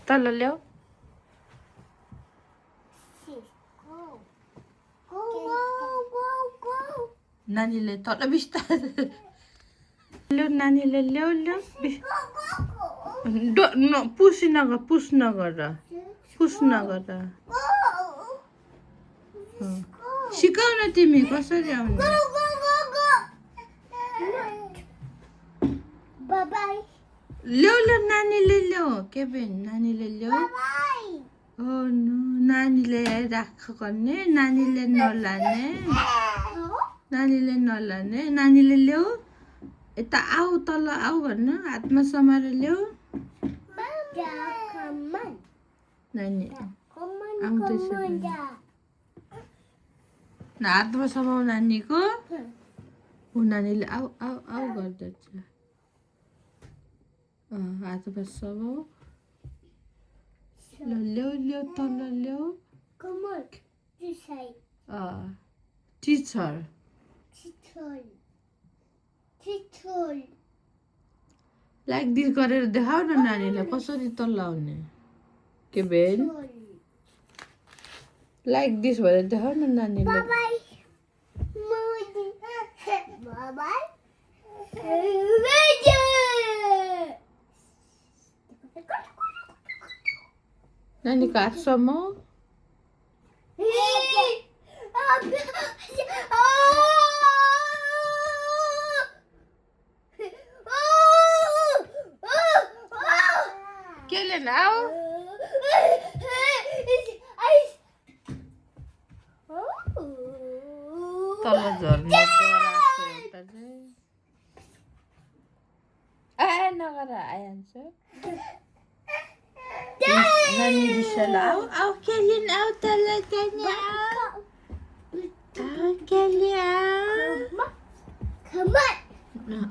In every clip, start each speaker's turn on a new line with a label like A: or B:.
A: तल ल्याऊ नानीले तल बिस्तारै ल्याऊ नानीले ल्याऊ ल्याऊ पुस नगर सिकाउ न तिमी कसरी आउने ल्याउ नानीले ल्याऊ केबिन नानीले ल्याऊ नानीले राख गर्ने नानीले नलाने नानीले ल्याऊ यता आऊ तल आऊ भन्न हातमा समाएर ल्याऊ नानी आउँदैछ हातमा समाऊ नानीको नानीले आऊ आऊ आऊ गर्दैछ हातमा समाऊ ल्याऊ तल ल्याऊ टिचर लाइक दिस गरेर देखाऊ न नानीलाई कसरी तल आउने के बेन लाइक दिस भनेर देखाऊ न नानीलाई नानीको हात समाऊ केले लाऊ तल झर्ने नगर आइहाल्छ नानी रिसाला आऊ केलिन आऊ तल जाने आऊ केली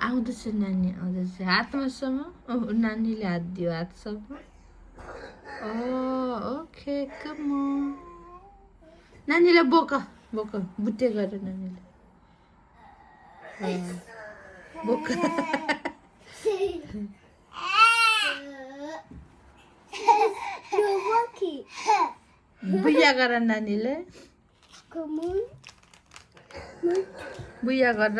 A: आउँदैछ नानी आउँदैछ हातमा समाऊ नानीले हात दियो हातसम्म ओके कम नानीलाई बोक बुट्टे गर नानीले बोक बुया गर नानीले बुया गर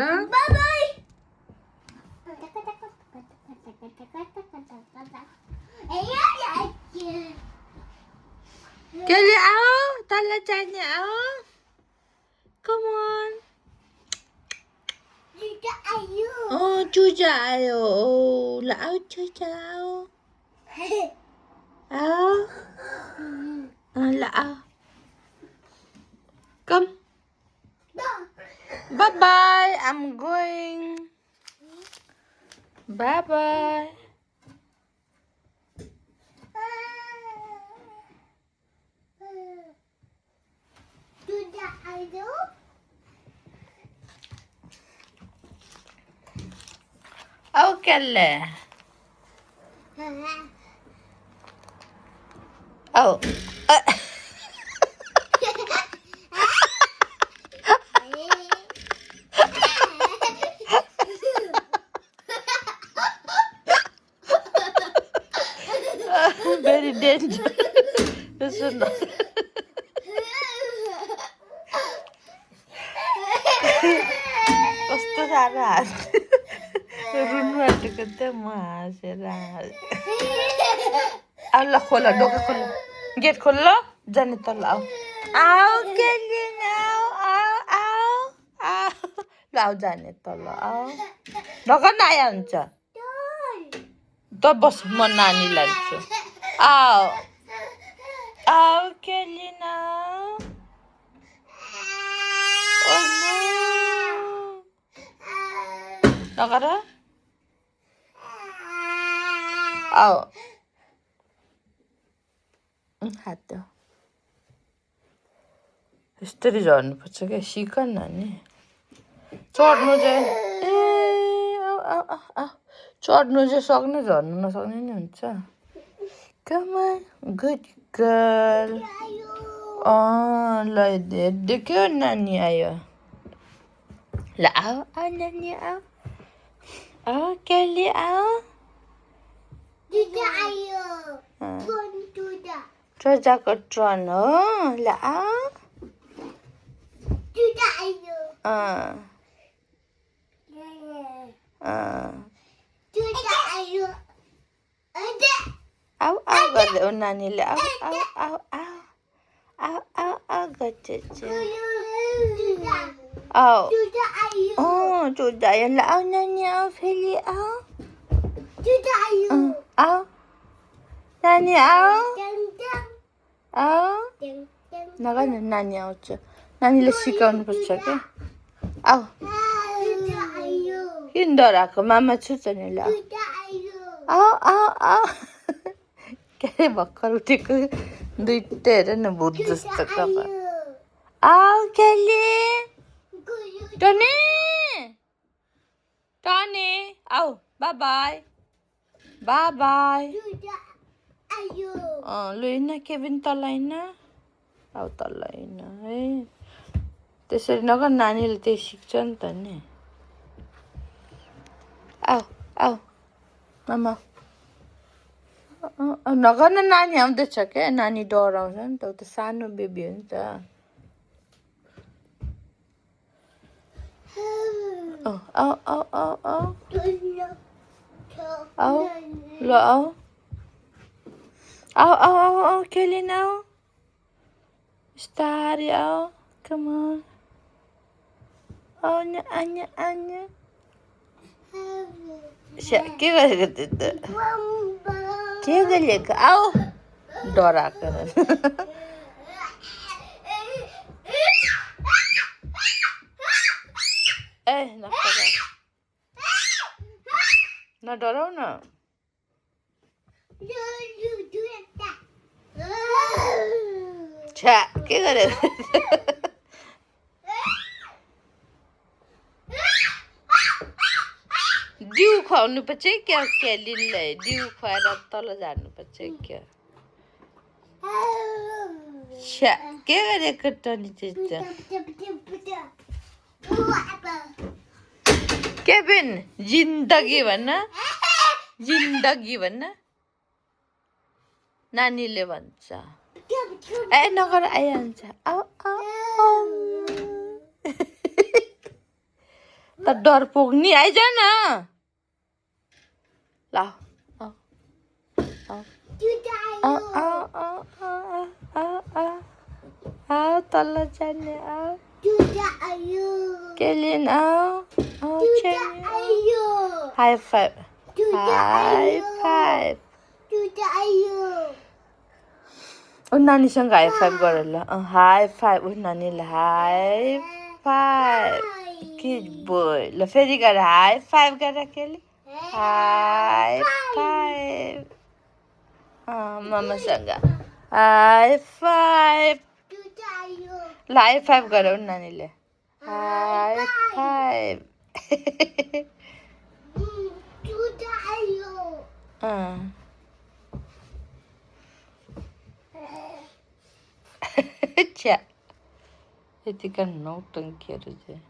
A: केली आऊ तल जाने आऊ कम ऑन चुजा आयो ल आऊ चुजा आऊ ल आऊ कम bye bye I'm going bye bye okay oh very dangerous listen कस्तो साह्रो हाँस रुनु आँटेको थियो म हाँसेर आऊ ल खोल ढोका खोल गेट खोल ल जाने तल आऊ आऊ केलिन आऊ आऊ आऊ आऊ ल आऊ जाने तल आऊ ढोका नआया हुन्छ त बस म नानी लान्छु आऊ आऊ केलिन आऊ नगर आऊ हात यस्तरी झर्नुपर्छ क्या सिक नानी चढ्नु चाहिँ चढ्नु चाहिँ सक्ने झर्नु नसक्ने नि हुन्छ कम गुड गर्ल ल देख्यो नानी आयो ल आऊ आऊ नानी आऊ आऊ केली आऊ चोजाको ट्रन हो ल आऊ आऊ आऊ गर्दै हो नानीले आऊ आऊ आऊ आऊ आऊ आऊ आऊ गर्छ आऊ चुजा आयो ल आऊ नानी आऊ फेरि आऊ आऊ नानी आऊ आऊ नगर न नानी आउँछ नानीले सिकाउनु पर्छ क्या आऊ किन डराएको मामा छु त नि ल आऊ आऊ आऊ के अरे भर्खर उठेको दुइटै हेर न भूत जस्तो कपाल आऊ खेली टनी टनी आऊ बाई बाई बाई बाई लु हिँड्न केबिन तल हिँड्न आऊ तल हिँड्न है त्यसरी नगर नानीले त्यही सिक्छ नि त नि आऊ आऊ मामा नगर न नानी आउँदैछ क्या नानी डराउँछ नि त ऊ त सानो बेबी हो नि त आऊ आऊ आऊ आऊ आऊ ल आऊ आऊ आऊ आऊ आऊ खेलिन आऊ बिस्तारै आऊ कम अन आउन आउन आउन के गरेको त्यो त के गरेको आऊ डराएको ए नडराउ न छ्या के गरेको डिउ खुवाउनु पर्छ क्या क्यालिनलाई डिउ खुवाएर तल झार्नुपर्छ क्या छ्या के गरेको टनी चाहिँ केबिन जिन्दगी भन्न जिन्दगी भन्न नानीले भन्छ ए नगर आइहाल्छ आऊ आऊ त डर पुग्ने आइज न ल आऊ तल जाने आऊ केलिन आऊ हाई फाइभ हाई फाइभ ऊ नानीसँग हाई फाइभ गर ल हाई फाइभ ऊ नानीले हाई फाइभ किड बोय ल फेरि गर हाई फाइभ गर केली हाई फाइभ मामासँग हाई फाइभ ल हाई फाइभ गर ऊ नानीले हाई फाइभ छ्या यतिका नौटङ्कीहरू चाहिँ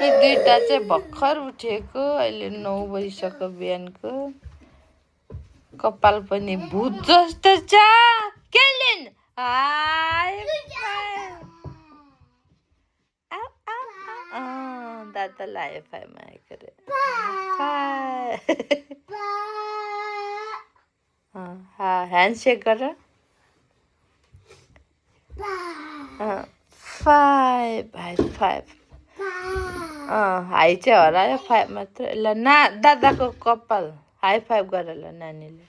A: यी दुइटा चाहिँ भर्खर उठेको अहिले 9 बजिसक्यो बिहानको कपाल पनि भूत जस्तो छ केलिन हाई दादालाई हाई फाइभ आएको रे ह्यान्डसेक गर फाइभ हाई फाइभ हाई चाहिँ हरायो फाइभ मात्र ल ना दादाको कपाल हाई फाइभ गर ल नानीले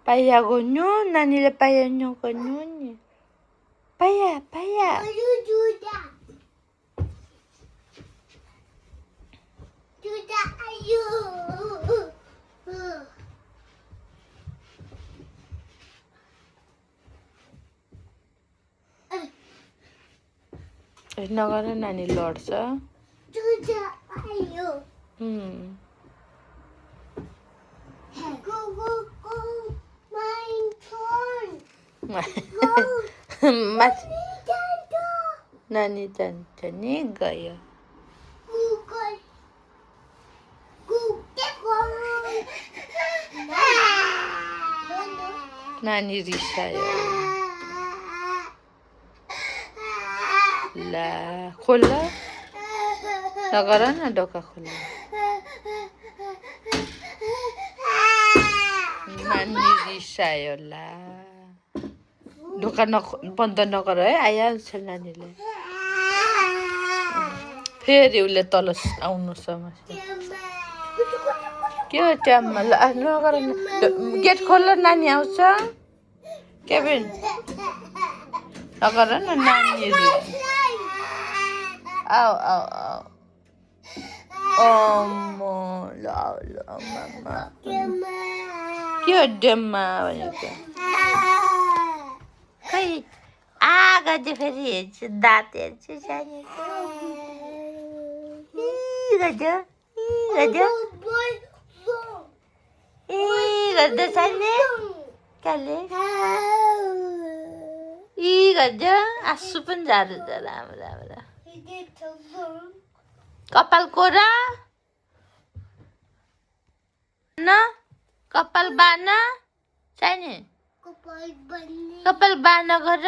A: पाइया गर्नु नानीले पाइया गर्नु नि पाइया पाइया नगर नानी लड्छ नानी जान्छ नि गयो नानी रिसायो ला खोल नगर न ढोका खोल नानी रिसायो ला ढोका बन्द नगर है आइहाल्छ नानीले फेरि उसले तल आउनु समस्या के हो ट्याममा नगर गेट खोल नानी आउँछ केबिन नगर न नानी आऊ आऊ आऊ अम्मा ल मामा के हो डेममा भनेको खै गर्दै फेरि हेर्छु दाँत हेर्छु सानीको गर्दै सानी काले गर्दै आँसु पनि झार्छ राम्रो राम्रो कपाल कोरा न कपाल बान सानी कपाल बान गर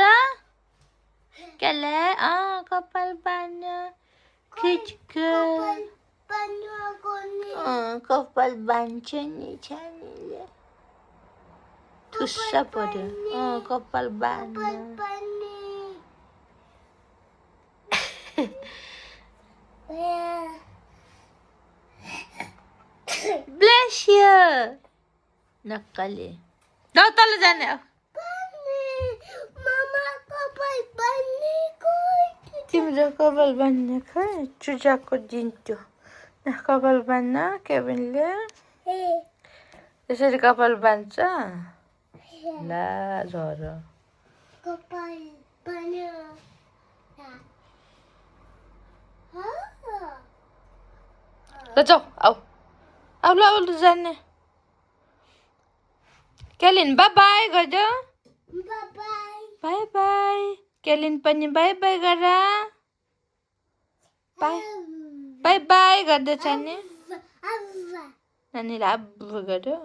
A: केले कपाल बान खिचक कपाल बान्छ नि छानीले ठुस्सा पर्यो कपाल बान Bless you. नक्कले ल तल जाने
B: मामा कपाल बान्नेको
A: तिम्रो कपाल बान्ने खै चुजाको दिन्थ्यो न कपाल बान्न केबिनले यसरी कपाल बान्छ ला झर
B: कपाल बान्यो
A: ल जाऊ आऊ आऊ ल जाने केलिन बाई बाई गर्दो बाई बाई केलिन पनि बाई बाई गर बाई बाई गर्दैछ नि नानीलाई अब गर्यो